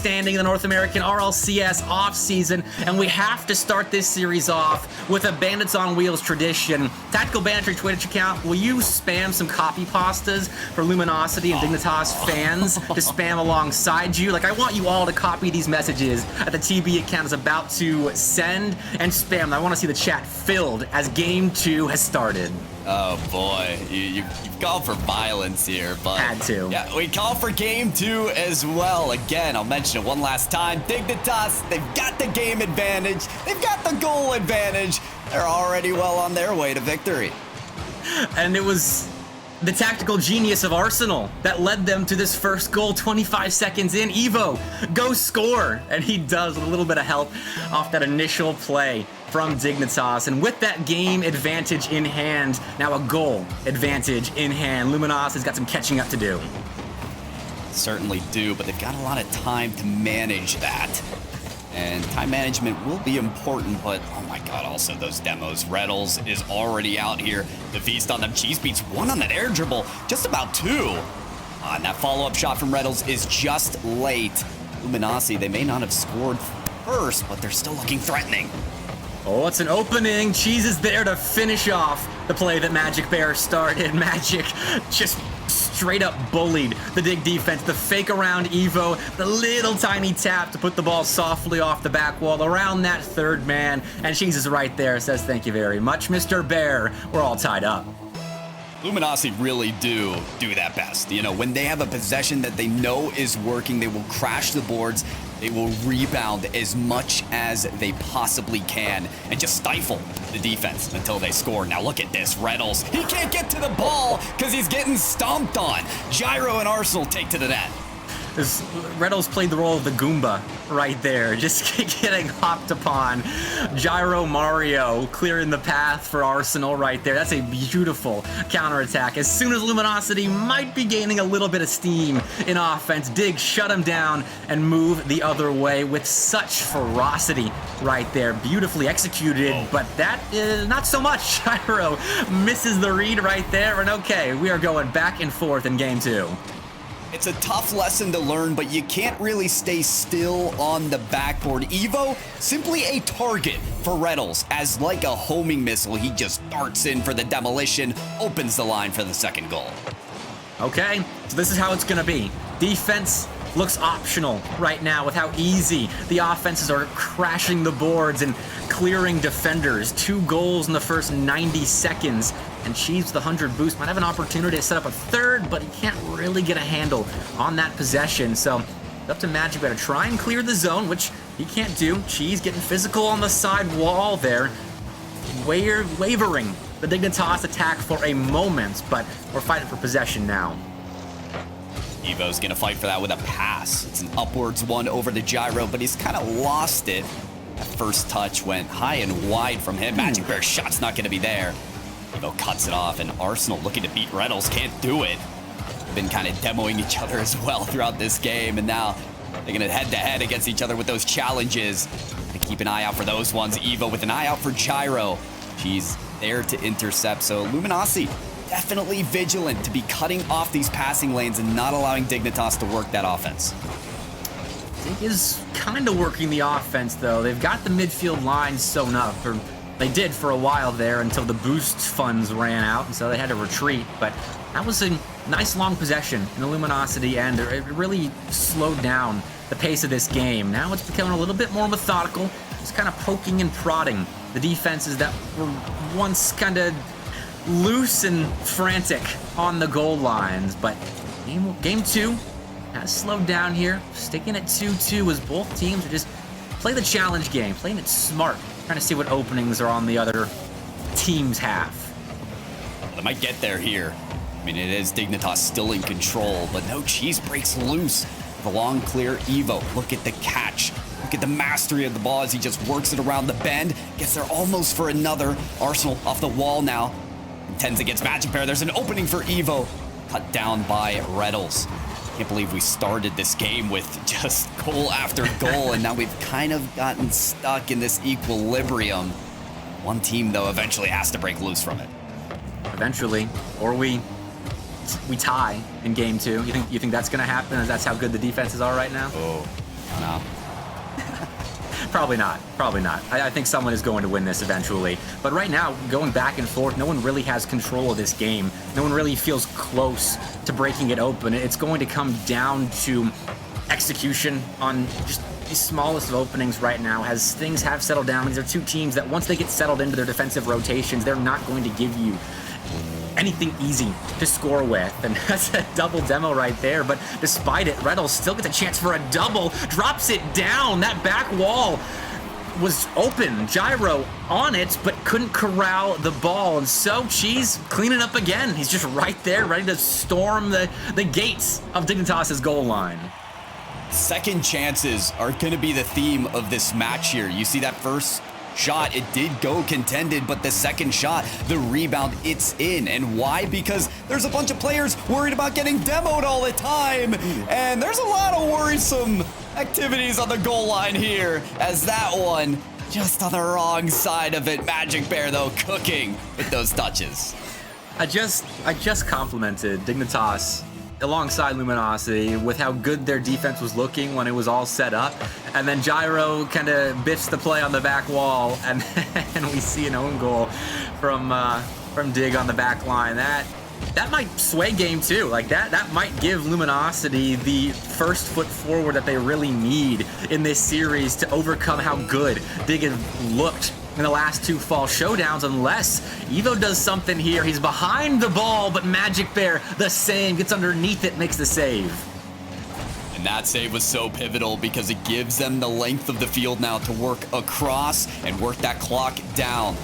standing in the North American RLCS offseason, and we have to start this series off with a Bandits on Wheels tradition. Tactical Banditry Twitch account, will you spam some copy pastas for Luminosity and Dignitas fans to spam alongside you? Like, I want you all to copy these messages that the TB account is about to send and spam. I want to see the chat filled as Game 2 has started. Oh boy, you've called for violence here, but had to. Yeah, we call for Game 2 as well. Again, I'll mention it one last time. Dignitas, they've got the game advantage. They've got the goal advantage. They're already well on their way to victory. And it was the tactical genius of Arsenal that led them to this first goal 25 seconds in. Evo, go score! And he does with a little bit of help off that initial play from Dignitas. And with that game advantage in hand, now a goal advantage in hand, Luminosity's got some catching up to do. Certainly do, but they've got a lot of time to manage that. And time management will be important, but oh my god, also those demos. Reddles is already out here to feast on them. Cheese beats one on that air dribble, just about two. And that follow-up shot from Reddles is just late. Luminosity, they may not have scored first, but they're still looking threatening. Oh, it's an opening. Cheese is there to finish off the play that Magic Bear started. Magic just straight up bullied the Dig defense. The fake around Evo, the little tiny tap to put the ball softly off the back wall around that third man. And Cheese is right there, says thank you very much, Mr. Bear. We're all tied up. Luminosity really do that best. You know, when they have a possession that they know is working, they will crash the boards. They will rebound as much as they possibly can and just stifle the defense until they score. Now look at this, Reddles. He can't get to the ball because he's getting stomped on. Gyro and Arsenal take to the net. Reddles played the role of the Goomba right there, just getting hopped upon. Gyro Mario clearing the path for Arsenal right there. That's a beautiful counterattack. As soon as Luminosity might be gaining a little bit of steam in offense, Dig shut him down and move the other way with such ferocity right there. Beautifully executed, but that is not so much. Gyro misses the read right there, and okay, we are going back and forth in Game 2. It's a tough lesson to learn, but you can't really stay still on the backboard. Evo, simply a target for Reddles. As like a homing missile, he just darts in for the demolition, opens the line for the second goal. Okay, so this is how it's gonna be. Defense looks optional right now with how easy the offenses are crashing the boards and clearing defenders. 2 goals in the first 90 seconds. And Cheese with the 100 boost might have an opportunity to set up a third, but he can't really get a handle on that possession. So it's up to Magic Bear to try and clear the zone, which he can't do. Cheese getting physical on the side wall there. Wavering the Dignitas attack for a moment, but we're fighting for possession now. Evo's gonna fight for that with a pass. It's an upwards one over the Gyro, but he's kind of lost it. That first touch went high and wide from him. Magic Bear's shot's not gonna be there. Evo cuts it off, and Arsenal looking to beat Reddles can't do it. Been kind of demoing each other as well throughout this game, and now they're gonna head-to-head against each other with those challenges. And keep an eye out for those ones. Evo with an eye out for Gyro. She's there to intercept, so Luminosity definitely vigilant to be cutting off these passing lanes and not allowing Dignitas to work that offense. Dig is kind of working the offense, though. They've got the midfield line sewn up, or they did for a while there until the boost funds ran out, and so they had to retreat. But that was a nice long possession in the Luminosity end. It really slowed down the pace of this game. Now it's becoming a little bit more methodical. It's kind of poking and prodding the defenses that were once kind of loose and frantic on the goal lines. But game 2 has slowed down here, sticking at 2-2 as both teams are just play the challenge game, playing it smart, trying to see what openings are on the other team's half. They might get there here. I mean, it is Dignitas still in control, but no, Cheese breaks loose. The long clear Evo. Look at the catch. Look at the mastery of the ball as he just works it around the bend. Gets there almost for another. Arsenal off the wall now. Intends against Magic Bear. There's an opening for Evo. Cut down by Reddles. Can't believe we started this game with just goal after goal, and now we've kind of gotten stuck in this equilibrium. One team, though, eventually has to break loose from it. Eventually, or we tie in game 2. You think that's going to happen? That's how good the defenses are right now? Oh, No. Probably not. Probably not. I think someone is going to win this eventually. But right now, going back and forth, no one really has control of this game. No one really feels close to breaking it open. It's going to come down to execution on just the smallest of openings right now. As things have settled down, these are two teams that once they get settled into their defensive rotations, they're not going to give you anything easy to score with. And that's a double demo right there. But despite it, Reynolds still gets a chance for a double, drops it down. That back wall was open, gyro on it, but couldn't corral the ball. And so Cheese cleaning up again. He's just right there, ready to storm the gates of Dignitas' goal line. Second chances are going to be the theme of this match here. You see that first shot, it did go contended, but the second shot, the rebound, it's in. And why? Because there's a bunch of players worried about getting demoed all the time. And there's a lot of worrisome activities on the goal line here, as that one just on the wrong side of it. Magic Bear, though, cooking with those touches. I just complimented Dignitas alongside Luminosity with how good their defense was looking when it was all set up, and then Gyro kind of biffs the play on the back wall, and we see an own goal from Dig on the back line. That might sway game too. Like that might give Luminosity the first foot forward that they really need in this series to overcome how good Dig had looked in the last two fall showdowns, unless Evo does something here. He's behind the ball, but Magic Bear, the same, gets underneath it, makes the save. And that save was so pivotal because it gives them the length of the field now to work across and work that clock down.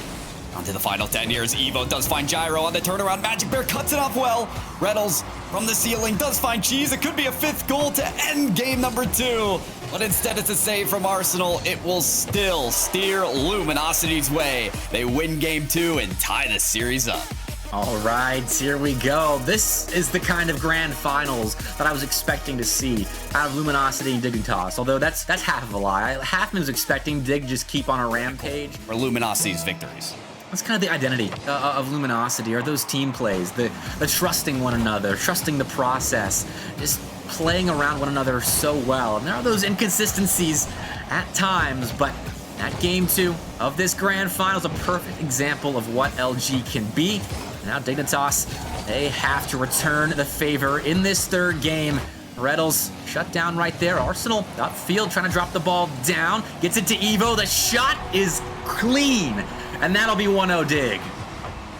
On to the final 10 years. Evo does find Gyro on the turnaround. Magic Bear cuts it off well. Reynolds from the ceiling does find Cheese. It could be a fifth goal to end game number 2. But instead it's a save from Arsenal. It will still steer Luminosity's way. They win game 2 and tie the series up. All right, here we go. This is the kind of grand finals that I was expecting to see out of Luminosity and Dignitas. Although that's half of a lie. Half of me was expecting Dig just keep on a rampage. For Luminosity's victories. That's kind of the identity of Luminosity, are those team plays, the trusting one another, trusting the process, just playing around one another so well. And there are those inconsistencies at times, but that game 2 of this grand final is a perfect example of what LG can be. Now Dignitas, they have to return the favor in this third game. Reynolds shut down right there. Arsenal upfield trying to drop the ball down. Gets it to Evo. The shot is clean. And that'll be 1-0 Dig.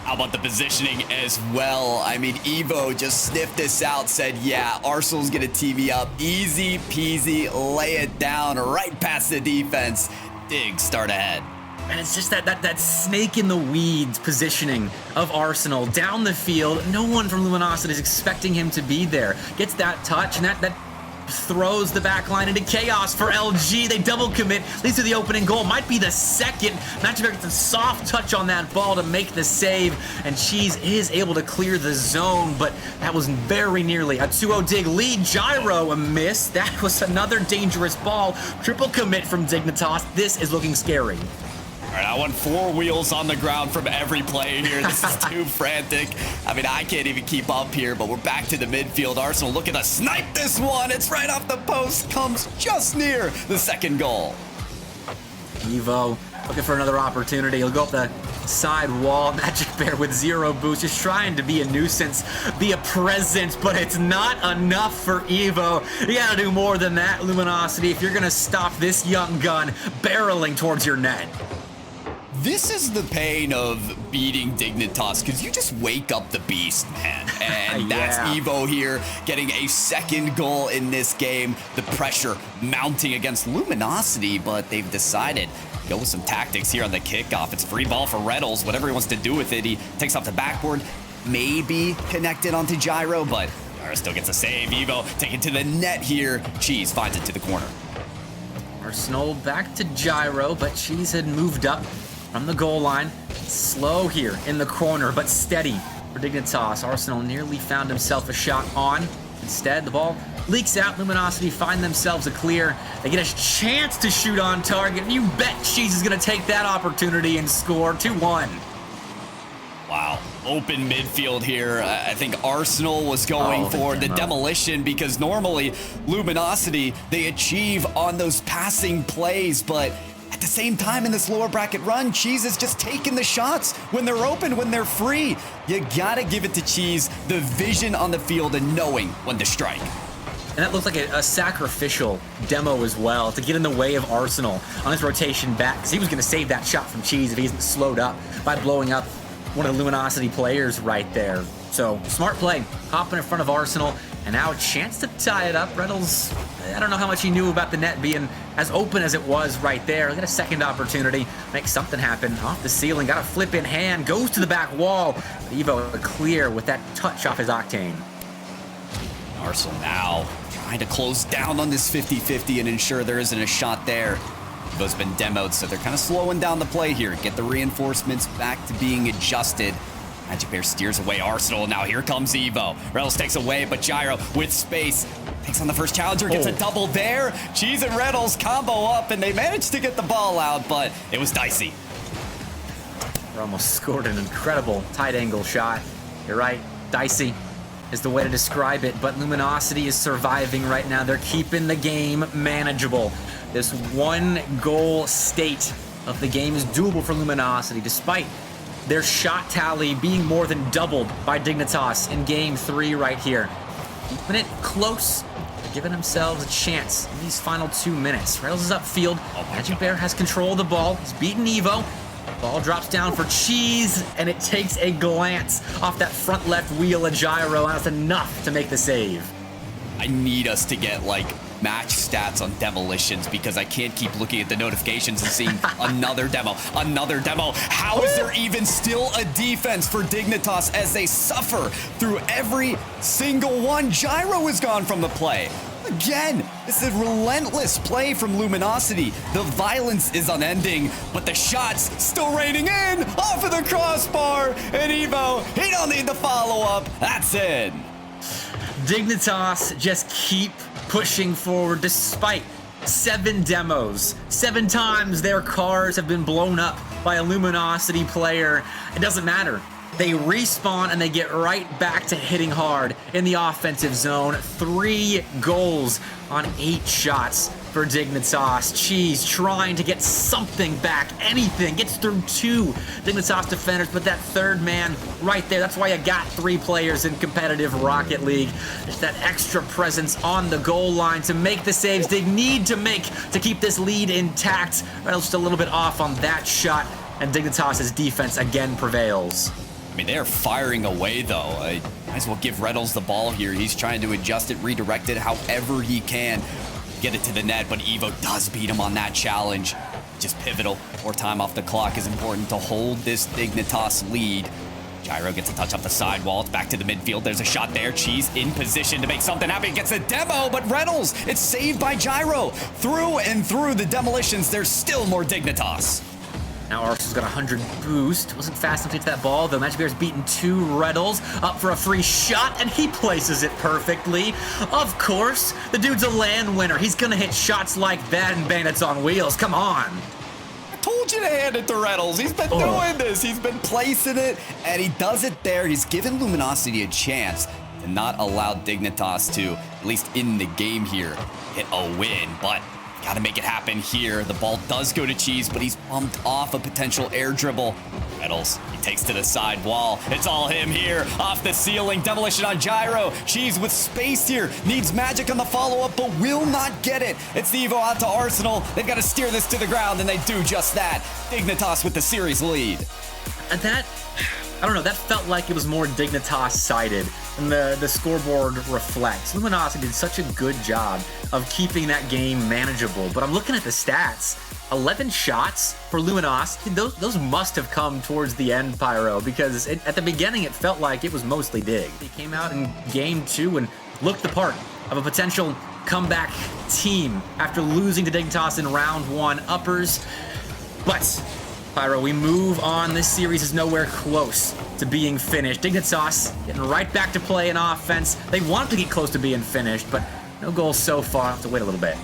How about the positioning as well? I mean, Evo just sniffed this out, said, yeah, Arsenal's going to tee me up. Easy peasy, lay it down right past the defense. Dig start ahead. And it's just that snake in the weeds positioning of Arsenal down the field. No one from Luminosity is expecting him to be there. Gets that touch, and that throws the back line into chaos for LG. They double commit, leads to the opening goal. Might be the second. Magic Bear gets a soft touch on that ball to make the save, and Cheese is able to clear the zone, but that was very nearly a 2-0 Dig lead. Gyro, a miss. That was another dangerous ball. Triple commit from Dignitas. This is looking scary. All right, I want 4 wheels on the ground from every play here. This is too frantic. I mean, I can't even keep up here, but we're back to the midfield. Arsenal looking to snipe this one. It's right off the post, comes just near the second goal. Evo looking for another opportunity. He'll go up the side wall. Magic Bear with 0 boost, just trying to be a nuisance, be a presence, but it's not enough for Evo. You gotta do more than that, Luminosity, if you're gonna stop this young gun barreling towards your net. This is the pain of beating Dignitas, because you just wake up the beast, man. And that's Evo here getting a second goal in this game. The pressure mounting against Luminosity, but they've decided to go with some tactics here on the kickoff. It's free ball for Reynolds. Whatever he wants to do with it, he takes off the backboard. Maybe connected onto Gyro, but Gyro still gets a save. Evo taking to the net here. Cheese finds it to the corner. Arsenal back to Gyro, but Cheese had moved up from the goal line. Slow here in the corner, but steady for Dignitas. Arsenal nearly found himself a shot on. Instead, the ball leaks out. Luminosity find themselves a clear. They get a chance to shoot on target. You bet Cheese is going to take that opportunity and score 2-1. Wow. open midfield here. I think Arsenal was going for the demolition because normally Luminosity, they achieve on those passing plays, but at the same time in this lower bracket run, Cheese is just taking the shots when they're open, when they're free. You gotta give it to Cheese, the vision on the field and knowing when to strike. And that looks like a sacrificial demo as well to get in the way of Arsenal on his rotation back, because he was going to save that shot from Cheese if he isn't slowed up by blowing up one of the Luminosity players right there. So, smart play, hopping in front of Arsenal, and now a chance to tie it up. Reynolds, I don't know how much he knew about the net being as open as it was right there. Got a second opportunity, make something happen off the ceiling, got a flip in hand, goes to the back wall. Evo clear with that touch off his Octane. Arsenal now trying to close down on this 50-50 and ensure there isn't a shot there. Evo's been demoed, so they're kind of slowing down the play here. Get the reinforcements back to being adjusted. Magic Bear steers away Arsenal. Now here comes Evo. Reynolds takes away, but Gyro with space takes on the first challenger, gets a double there. Cheese and Reynolds combo up, and they managed to get the ball out, but it was dicey. Ramos scored an incredible tight angle shot. You're right, dicey is the way to describe it, but Luminosity is surviving right now. They're keeping the game manageable. This one goal state of the game is doable for Luminosity, despite their shot tally being more than doubled by Dignitas in game 3 right here. Keeping it close, giving themselves a chance in these final 2 minutes. Reynolds is upfield. Magic Bear has control of the ball. He's beaten Evo. Ball drops down for Cheese, and it takes a glance off that front left wheel of Gyro, and that's enough to make the save. I need us to get, like, match stats on demolitions because I can't keep looking at the notifications and seeing another demo, another demo. How is there even still a defense for Dignitas as they suffer through every single one? Gyro is gone from the play. Again, this is a relentless play from Luminosity. The violence is unending, but the shots still raining in off of the crossbar. And Evo, he don't need the follow-up. That's it. Dignitas just keep pushing forward despite 7 demos. 7 times their cars have been blown up by a Luminosity player. It doesn't matter. They respawn and they get right back to hitting hard in the offensive zone. 3 goals on 8 shots for Dignitas. Cheese trying to get something back, anything. Gets through 2 Dignitas defenders, but that third man right there, that's why you got 3 players in competitive Rocket League. Just that extra presence on the goal line to make the saves they need to make to keep this lead intact. Reynolds just a little bit off on that shot, and Dignitas' defense again prevails. I mean, they're firing away, though. I might as well give Reynolds the ball here. He's trying to adjust it, redirect it however he can. Get it to the net, but Evo does beat him on that challenge. Just pivotal. More time off the clock is important to hold this Dignitas lead. Gyro gets a touch off the sidewall. It's back to the midfield. There's a shot there. Cheese in position to make something happen. Gets a demo, but Reynolds, it's saved by Gyro. Through and through the demolitions, there's still more Dignitas. Now Arsenal's got 100 boost. Wasn't fast enough to get to that ball, though. Magic Bear's beaten 2 Reynolds. Up for a free shot, and he places it perfectly. Of course, the dude's a land winner. He's gonna hit shots like that in Bandits on Wheels. Come on. I told you to hand it to Reynolds. He's been doing this. He's been placing it, and he does it there. He's given Luminosity a chance to not allow Dignitas to, at least in the game here, hit a win, but gotta make it happen here. The ball does go to Cheese, but he's bumped off a potential air dribble. Reynolds, he takes to the side wall. It's all him here. Off the ceiling. Demolition on Gyro. Cheese with space here. Needs magic on the follow-up, but will not get it. It's the Evo out to Arsenal. They've got to steer this to the ground, and they do just that. Dignitas with the series lead. And that, I don't know, that felt like it was more Dignitas-sided than the scoreboard reflects. Luminosity did such a good job of keeping that game manageable, but I'm looking at the stats. 11 shots for Luminosity. Those must have come towards the end, Pyro, because at the beginning it felt like it was mostly Dig. He came out in game 2 and looked the part of a potential comeback team after losing to Dignitas in round 1 uppers. But Pyro, we move on. This series is nowhere close to being finished. Dignitas getting right back to play in offense. They want to get close to being finished, but no goals so far. Have to wait a little bit.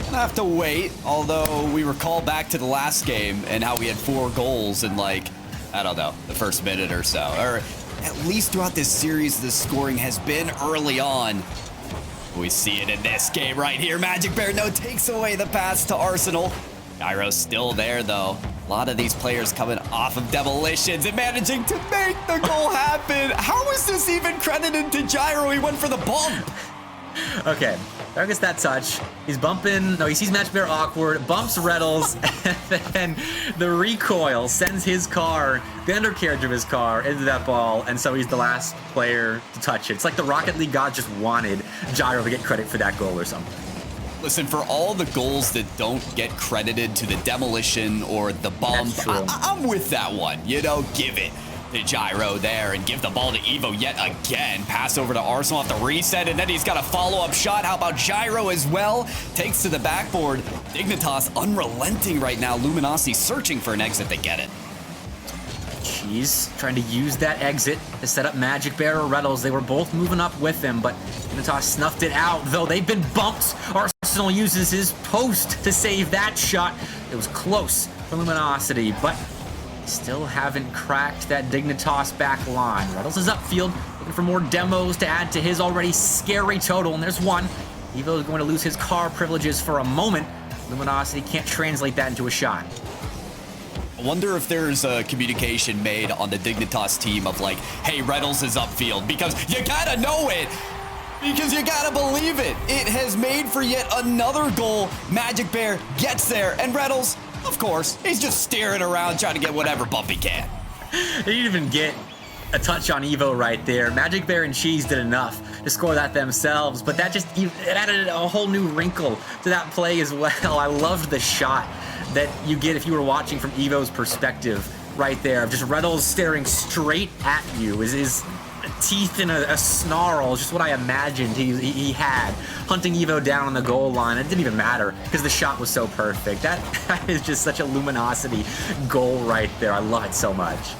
Gonna have to wait, although we recall back to the last game and how we had 4 goals and, like, I don't know, the first minute or so. Or at least throughout this series, the scoring has been early on. We see it in this game right here. Magic Bear takes away the pass to Arsenal. Gyro's still there, though. A lot of these players coming off of demolitions and managing to make the goal happen. How is this even credited to Gyro? He went for the bump. Okay, there gets that touch. He's bumping. No, he sees Magic Bear awkward, bumps Reddles, and then the recoil sends his car, the undercarriage of his car, into that ball, and so he's the last player to touch it. It's like the Rocket League gods just wanted Gyro to get credit for that goal or something. Listen, for all the goals that don't get credited to the demolition or the bump, I'm with that one. You know, give it to Gyro there and give the ball to Evo yet again. Pass over to Arsenal off the reset, and then he's got a follow-up shot. How about Gyro as well? Takes to the backboard. Dignitas unrelenting right now. Luminosity searching for an exit to get it. He's trying to use that exit to set up Magic Bear or Reddles. They were both moving up with him, but Dignitas snuffed it out, though they've been bumped. Arsenal uses his post to save that shot. It was close for Luminosity, but still haven't cracked that Dignitas back line. Reddles is upfield, looking for more demos to add to his already scary total, and there's one. Evo is going to lose his car privileges for a moment. Luminosity can't translate that into a shot. I wonder if there's a communication made on the Dignitas team of like, hey, Reddles is upfield, because you gotta know it. Because you gotta believe it. It has made for yet another goal. Magic Bear gets there, and Reddles, of course, he's just staring around trying to get whatever bump he can. They didn't even get a touch on Evo right there. Magic Bear and Cheese did enough to score that themselves, but that just it added a whole new wrinkle to that play as well. I loved the shot that you get if you were watching from Evo's perspective right there, of just Reddles staring straight at you. His teeth in a snarl is just what I imagined he had, hunting Evo down on the goal line. It didn't even matter because the shot was so perfect. That is just such a Luminosity goal right there. I love it so much.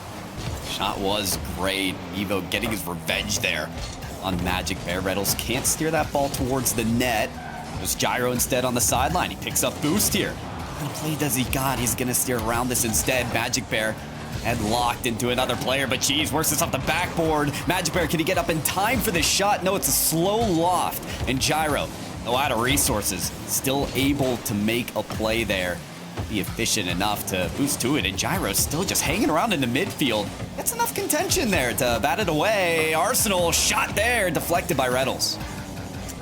Shot was great. Evo getting his revenge there on Magic Bear. Reddles can't steer that ball towards the net. There's Gyro instead on the sideline. He picks up boost here. What kind of play does he got? He's going to steer around this instead. Magic Bear head locked into another player, but Cheese works this off the backboard. Magic Bear, can he get up in time for this shot? No, it's a slow loft. And Gyro, no out of resources, still able to make a play there. Be efficient enough to boost to it, and Gyro's still just hanging around in the midfield. That's enough contention there to bat it away. Arsenal shot there, deflected by Reddles.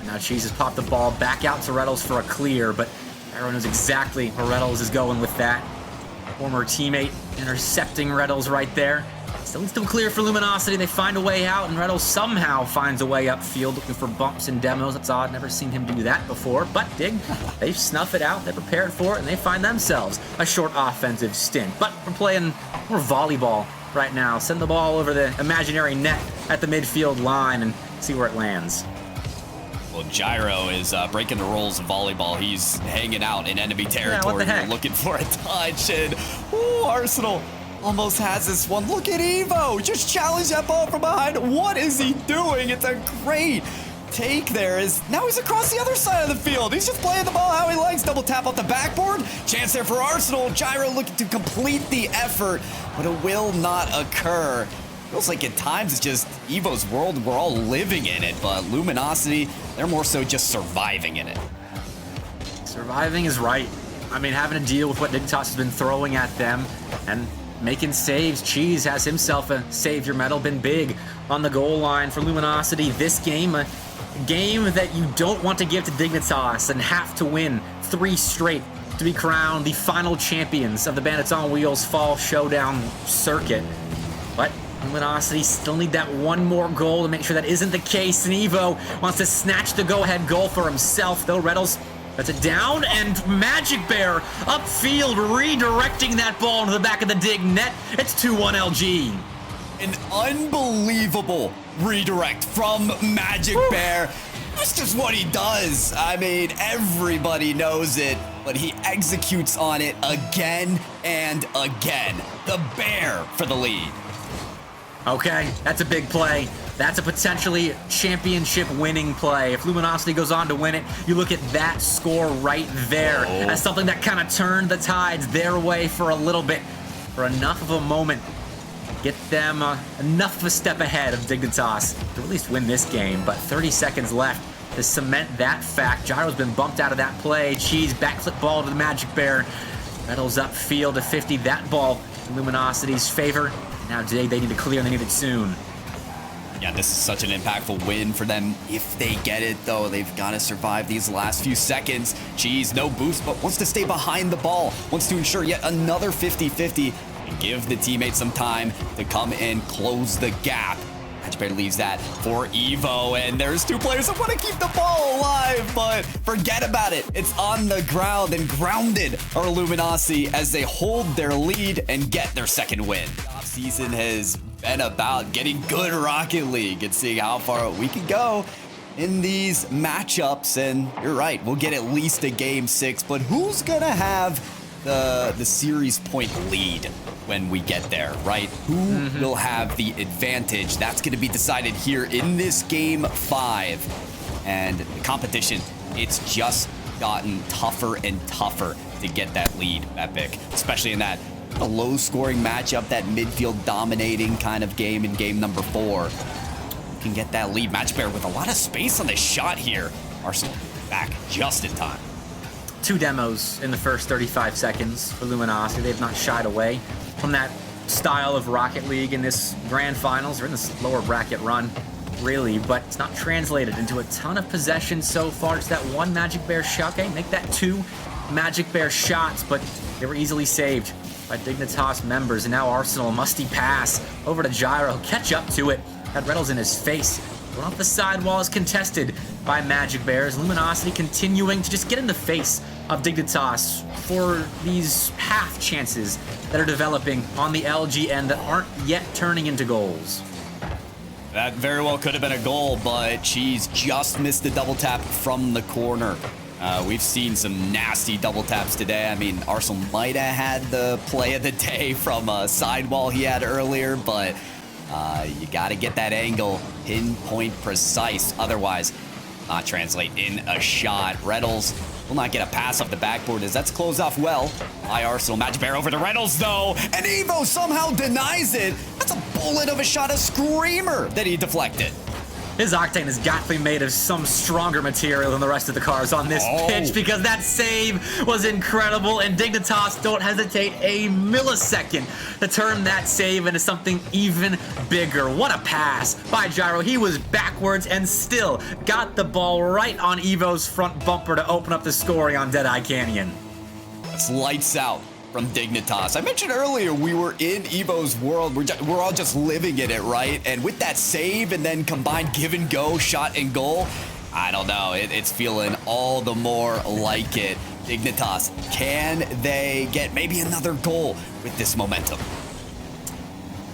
Now Cheese has popped the ball back out to Reddles for a clear, but Gyro knows exactly where Reddles is going with that. Former teammate intercepting Reddles right there. Still clear for Luminosity. They find a way out, and Reddles somehow finds a way upfield, looking for bumps and demos. That's odd. Never seen him do that before. But Dig, they snuff it out. They're prepared for it, and they find themselves a short offensive stint. But we're playing more volleyball right now. Send the ball over the imaginary net at the midfield line and see where it lands. Well, Gyro is breaking the rules of volleyball. He's hanging out in enemy territory, looking for a touch. And Arsenal almost has this one. Look at Evo. Just challenge that ball from behind. What is he doing? It's a great take there. Now he's across the other side of the field. He's just playing the ball how he likes. Double tap off the backboard. Chance there for Arsenal. Gyro looking to complete the effort, but it will not occur. Feels like at times it's just Evo's world. We're all living in it, but Luminosity, they're more so just surviving in it. Surviving is right. I mean, having to deal with what Dignitas has been throwing at them and making saves. Cheese has himself a savior medal, been big on the goal line for Luminosity this game. A game that you don't want to give to Dignitas and have to win 3 straight to be crowned the final champions of the Bandits on Wheels Fall Showdown circuit. But Luminosity still need that one more goal to make sure that isn't the case, and Evo wants to snatch the go-ahead goal for himself, though Reddles gets it down, and Magic Bear upfield redirecting that ball into the back of the Dig net. It's 2-1 LG. An unbelievable redirect from Magic Bear. That's just what he does. I mean, everybody knows it, but he executes on it again and again. The Bear for the lead. Okay, that's a big play. That's a potentially championship-winning play. If Luminosity goes on to win it, you look at that score right there as something that kind of turned the tides their way for a little bit, for enough of a moment get them enough of a step ahead of Dignitas to at least win this game. But 30 seconds left to cement that fact. Gyro's been bumped out of that play. Cheese backflip ball to the Magic Bear. Reynolds upfield to 50. That ball in Luminosity's favor. Now today they need to clear and they need it soon. Yeah, this is such an impactful win for them. If they get it, though, they've got to survive these last few seconds. Cheese, no boost, but wants to stay behind the ball. Wants to ensure yet another 50-50 and give the teammates some time to come and close the gap. Magic Bear leaves that for Evo, and there's two players that want to keep the ball alive, but forget about it. It's on the ground, and grounded are Luminosity as they hold their lead and get their second win. Offseason has been about getting good Rocket League and seeing how far we can go in these matchups, and you're right, we'll get at least a game 6, but who's gonna have the series point lead when we get there, right? Who will have the advantage? That's going to be decided here in this game 5. And the competition, it's just gotten tougher and tougher to get that lead, Epic, especially in that low scoring matchup, that midfield dominating kind of game in game number 4. You can get that lead. Magic Bear with a lot of space on the shot here. Arsenal back just in time. 2 demos in the first 35 seconds for Luminosity. They've not shied away from that style of Rocket League in this grand finals or in this lower bracket run, really, but it's not translated into a ton of possession so far. It's that 1 Magic Bear shot. Okay, make that 2 Magic Bear shots, but they were easily saved by Dignitas members. And now Arsenal, musty pass over to Gyro. Catch up to it. Had Reynolds in his face. Going off the sidewall is contested by Magic Bears. Luminosity continuing to just get in the face of Dignitas for these half chances that are developing on the LG end that aren't yet turning into goals. That very well could have been a goal, but Cheese just missed the double tap from the corner. We've seen some nasty double taps today. I mean, Arsenal might have had the play of the day from a sidewall he had earlier, but you got to get that angle pinpoint precise. Otherwise, not translate in a shot. Reynolds will not get a pass off the backboard as that's closed off well by Arsenal. Magic Bear over to Reynolds, though, and Evo somehow denies it. That's a bullet of a shot, a screamer that he deflected. His Octane is got to be made of some stronger material than the rest of the cars on this pitch, because that save was incredible, and Dignitas don't hesitate a millisecond to turn that save into something even bigger. What a pass by Gyro. He was backwards and still got the ball right on Evo's front bumper to open up the scoring on Deadeye Canyon. That's lights out from Dignitas. I mentioned earlier we were in Evo's world. We're all just living in it, right? And with that save and then combined give and go, shot and goal, I don't know. It's feeling all the more like it. Dignitas, can they get maybe another goal with this momentum?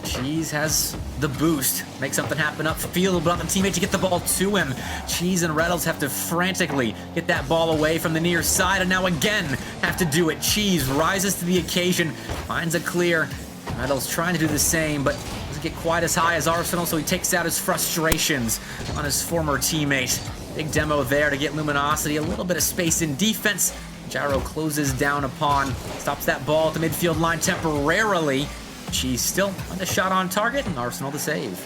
Cheese has the boost. Make something happen upfield, but on the teammate to get the ball to him. Cheese and Reynolds have to frantically get that ball away from the near side, and now again have to do it. Cheese rises to the occasion, finds a clear. Reynolds trying to do the same, but doesn't get quite as high as Arsenal, so he takes out his frustrations on his former teammate. Big demo there to get Luminosity a little bit of space in defense. Gyro closes down upon, stops that ball at the midfield line temporarily. Cheese still on the shot on target, and Arsenal the save.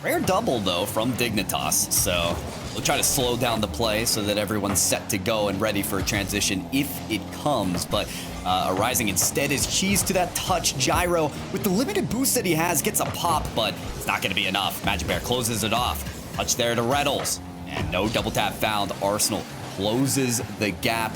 Rare double, though, from Dignitas, so we'll try to slow down the play so that everyone's set to go and ready for a transition if it comes, but arising instead is Cheese to that touch. Gyro, with the limited boost that he has, gets a pop, but it's not going to be enough. Magic Bear closes it off. Touch there to Reynolds, and no double tap found. Arsenal closes the gap.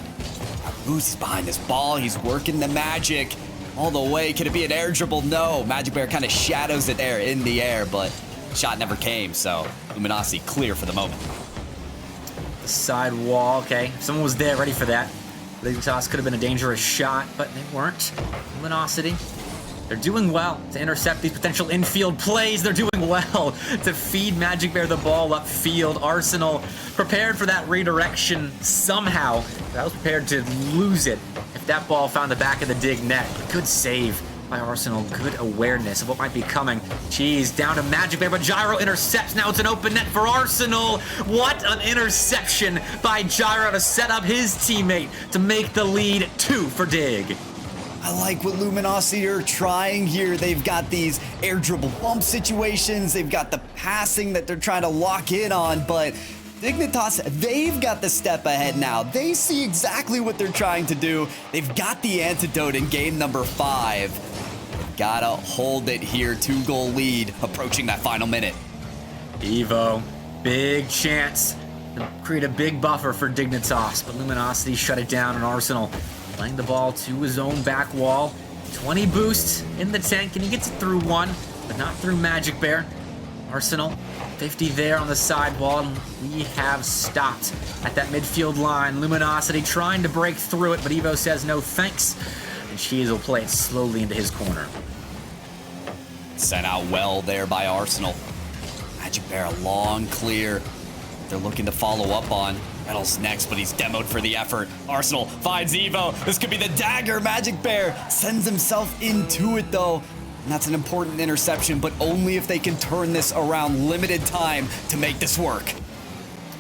Boost is behind this ball. He's working the magic all the way. Could it be an air dribble? No. Magic Bear kind of shadows it there in the air, but shot never came, so Luminosity clear for the moment. The side wall, okay. Someone was there ready for that. The toss could have been a dangerous shot, but they weren't. Luminosity, they're doing well to intercept these potential infield plays. They're doing well to feed Magic Bear the ball upfield. Arsenal prepared for that redirection somehow. I was prepared to lose it if that ball found the back of the Dig net. A good save by Arsenal. Good awareness of what might be coming. Cheese down to Magic Bear, but Gyro intercepts. Now it's an open net for Arsenal. What an interception by Gyro to set up his teammate to make the lead 2 for Dig. I like what Luminosity are trying here. They've got these air dribble bump situations. They've got the passing that they're trying to lock in on, but Dignitas, they've got the step ahead now. They see exactly what they're trying to do. They've got the antidote in game number 5. They've gotta hold it here. 2-goal lead approaching that final minute. Evo, big chance to create a big buffer for Dignitas, but Luminosity shut it down, and Arsenal playing the ball to his own back wall. 20 boost in the tank, and he gets it through one, but not through Magic Bear. Arsenal, 50 there on the side wall, and we have stopped at that midfield line. Luminosity trying to break through it, but Evo says no thanks, and Cheese will play it slowly into his corner. Sent out well there by Arsenal. Magic Bear, a long clear. They're looking to follow up on. Reynolds next, but he's demoed for the effort. Arsenal finds Evo. This could be the dagger. Magic Bear sends himself into it, though. And that's an important interception, but only if they can turn this around. Limited time to make this work.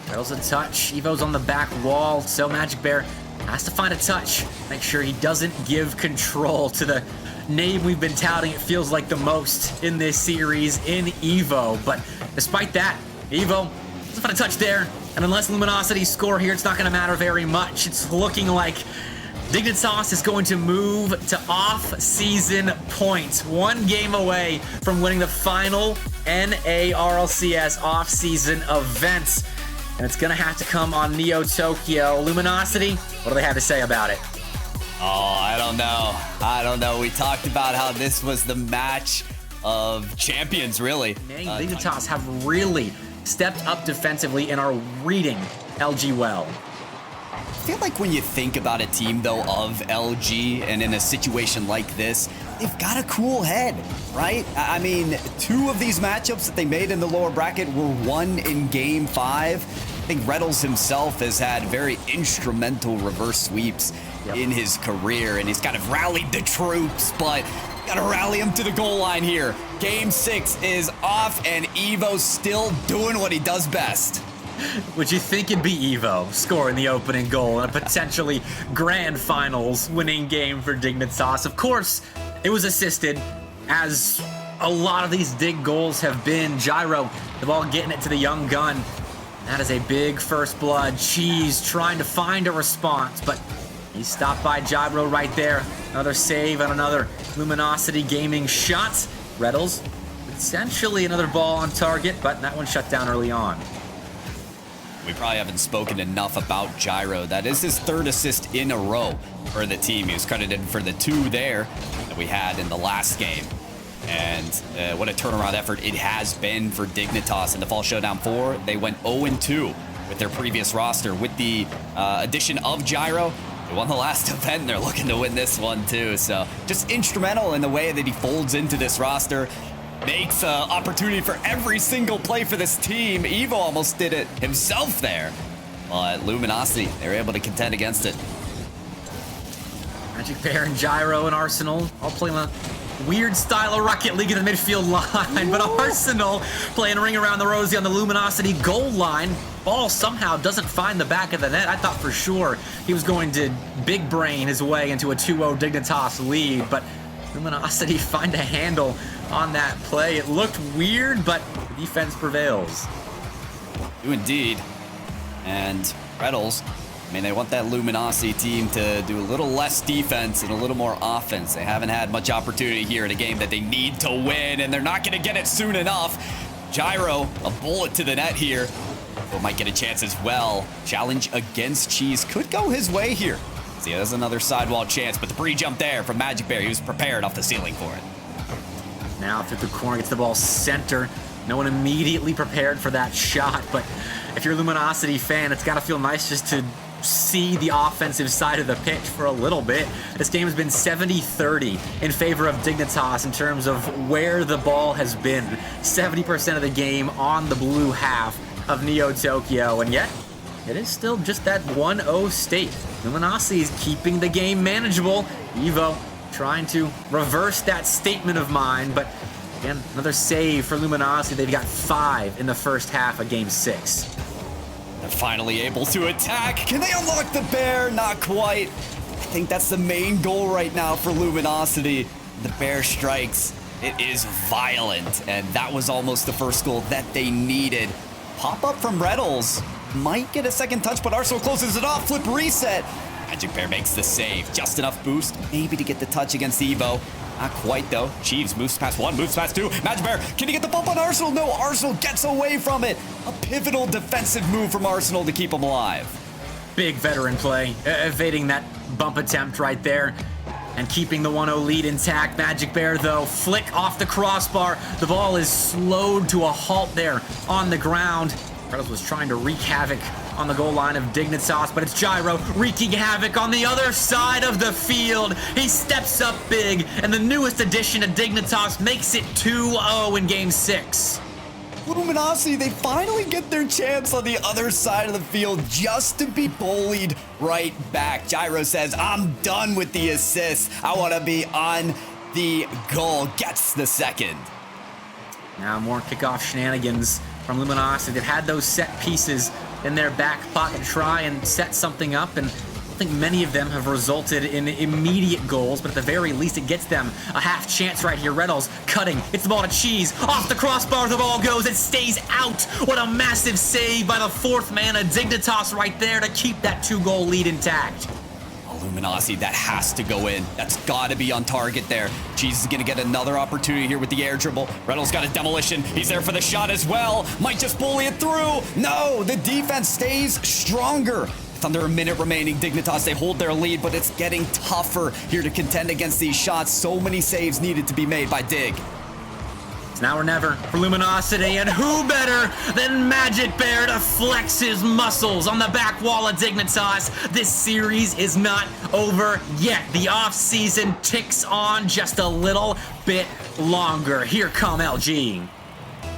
Reynolds a touch. Evo's on the back wall, so Magic Bear has to find a touch. Make sure he doesn't give control to the name we've been touting, it feels like, the most in this series, in Evo. But despite that, Evo doesn't find a touch there. And unless Luminosity score here, it's not going to matter very much. It's looking like Dignitas is going to move to off-season points. 1 game away from winning the final NARLCS off-season events. And it's going to have to come on Neo Tokyo. Luminosity, what do they have to say about it? Oh, I don't know. We talked about how this was the match of champions, really. Dignitas have really stepped up defensively and are reading LG well. I feel like when you think about a team, though, of LG, and in a situation like this, they've got a cool head, right? I mean, 2 of these matchups that they made in the lower bracket were won in game 5. I think Reynolds himself has had very instrumental reverse sweeps in his career, and he's kind of rallied the troops, but gotta rally him to the goal line here. Game 6 is off, and Evo's still doing what he does best. Would you think it'd be Evo scoring the opening goal in a potentially grand finals winning game for Dignitas? Of course, it was assisted, as a lot of these dig goals have been. Gyro, the ball getting it to the young gun. That is a big first blood. Cheese trying to find a response, but he's stopped by Gyro right there. Another save on another Luminosity Gaming shot. Reynolds, essentially another ball on target, but that one shut down early on. We probably haven't spoken enough about Gyro. That is his 3rd assist in a row for the team. He was credited for the 2 there that we had in the last game. And what a turnaround effort it has been for Dignitas. In the Fall Showdown 4, they went 0-2 with their previous roster. With the addition of Gyro, they won the last event, and they're looking to win this one too. So just instrumental in the way that he folds into this roster. Makes opportunity for every single play for this team. Evo almost did it himself there. But Luminosity, they were able to contend against it. Magic Bear and Gyro and Arsenal all playing a weird style of Rocket League in the midfield line. But Arsenal playing a ring around the rosy on the Luminosity goal line. Ball somehow doesn't find the back of the net. I thought for sure he was going to big brain his way into a 2-0 Dignitas lead, but Luminosity find a handle on that play. It looked weird, but the defense prevails. Do indeed. And Reynolds, I mean, they want that Luminosity team to do a little less defense and a little more offense. They haven't had much opportunity here in a game that they need to win, and they're not going to get it soon enough. Gyro, a bullet to the net here, but might get a chance as well. Challenge against Cheese could go his way here. See, there's another sidewall chance, but the pre-jump there from Magic Bear. He was prepared off the ceiling for it. Now through the corner, gets the ball center. No one immediately prepared for that shot, but if you're a Luminosity fan, it's got to feel nice just to see the offensive side of the pitch for a little bit. This game has been 70-30 in favor of Dignitas in terms of where the ball has been. 70% of the game on the blue half of Neo Tokyo, and yet it is still just that 1-0 state. Luminosity is keeping the game manageable. Evo trying to reverse that statement of mine, but again, another save for Luminosity. They've got 5 in the first half of Game 6. They're finally able to attack. Can they unlock the bear? Not quite. I think that's the main goal right now for Luminosity. The bear strikes. It is violent, and that was almost the first goal that they needed. Pop up from Reynolds. Might get a second touch, but Arsenal closes it off. Flip reset. Magic Bear makes the save. Just enough boost, maybe to get the touch against Evo. Not quite, though. Cheeves moves past one, moves past two. Magic Bear, can he get the bump on Arsenal? No, Arsenal gets away from it. A pivotal defensive move from Arsenal to keep him alive. Big veteran play, evading that bump attempt right there and keeping the 1-0 lead intact. Magic Bear, though, flick off the crossbar. The ball is slowed to a halt there on the ground. Reynolds was trying to wreak havoc on the goal line of Dignitas, but it's Gyro wreaking havoc on the other side of the field. He steps up big, and the newest addition to Dignitas makes it 2-0 in Game 6. Luminosity, they finally get their chance on the other side of the field just to be bullied right back. Gyro says, I'm done with the assists. I want to be on the goal. Gets the second. Now more kickoff shenanigans from Luminosity. They've had those set pieces in their back pocket to try and set something up, and I think many of them have resulted in immediate goals, but at the very least it gets them a half chance right here. Reynolds cutting, hits the ball to Cheese, off the crossbar the ball goes, it stays out. What a massive save by the fourth man of Dignitas right there to keep that 2-goal lead intact. Luminosity, that has to go in. That's got to be on target there. Cheese is going to get another opportunity here with the air dribble. Reynolds got a demolition. He's there for the shot as well. Might just bully it through. No, the defense stays stronger. With under a minute remaining, Dignitas, they hold their lead, but it's getting tougher here to contend against these shots. So many saves needed to be made by Dig. It's now or never for Luminosity, and who better than Magic Bear to flex his muscles on the back wall of Dignitas. This series is not over yet. The off-season ticks on just a little bit longer. Here come LG.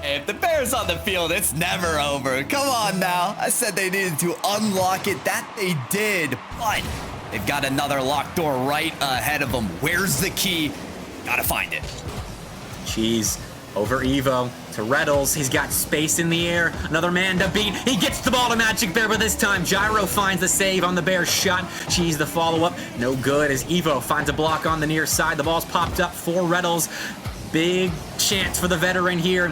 If the Bears on the field, it's never over. Come on now. I said they needed to unlock it. That they did, but they've got another locked door right ahead of them. Where's the key? Gotta find it. Cheese over Evo to Reynolds. He's got space in the air. Another man to beat. He gets the ball to Magic Bear, but this time Gyro finds the save on the Bears shot. Cheese the follow-up. No good as Evo finds a block on the near side. The ball's popped up for Reynolds. Big chance for the veteran here.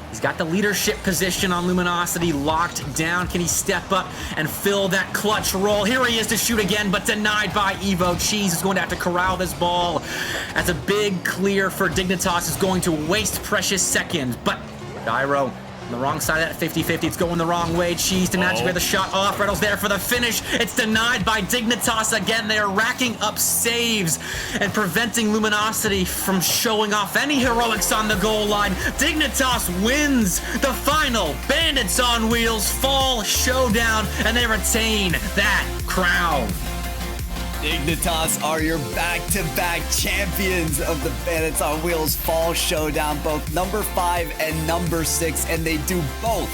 He's got the leadership position on Luminosity locked down. Can he step up and fill that clutch role? Here he is to shoot again, but denied by Evo. Cheese is going to have to corral this ball as a big clear for Dignitas is going to waste precious seconds. But Gyro on the wrong side of that 50-50. It's going the wrong way. Cheese to Magic Bear, the shot off. Reynolds there for the finish. It's denied by Dignitas again. They are racking up saves and preventing Luminosity from showing off any heroics on the goal line. Dignitas wins the final Bandits on Wheels Fall Showdown, and they retain that crown. Dignitas are your back-to-back champions of the Bandits on Wheels Fall Showdown, both number 5 and number 6, and they do both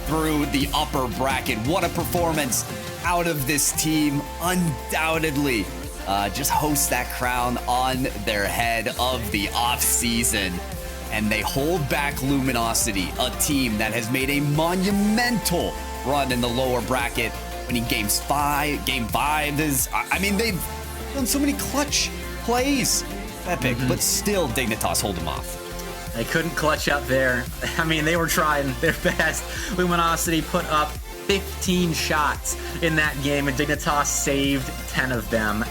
through the upper bracket. What a performance out of this team, undoubtedly. Just host that crown on their head of the off-season, and they hold back Luminosity, a team that has made a monumental run in the lower bracket. Winning game 5 is, I mean, they've done so many clutch plays. Epic, but still Dignitas hold them off. They couldn't clutch up there. I mean, they were trying their best. Luminosity put up 15 shots in that game, and Dignitas saved 10 of them.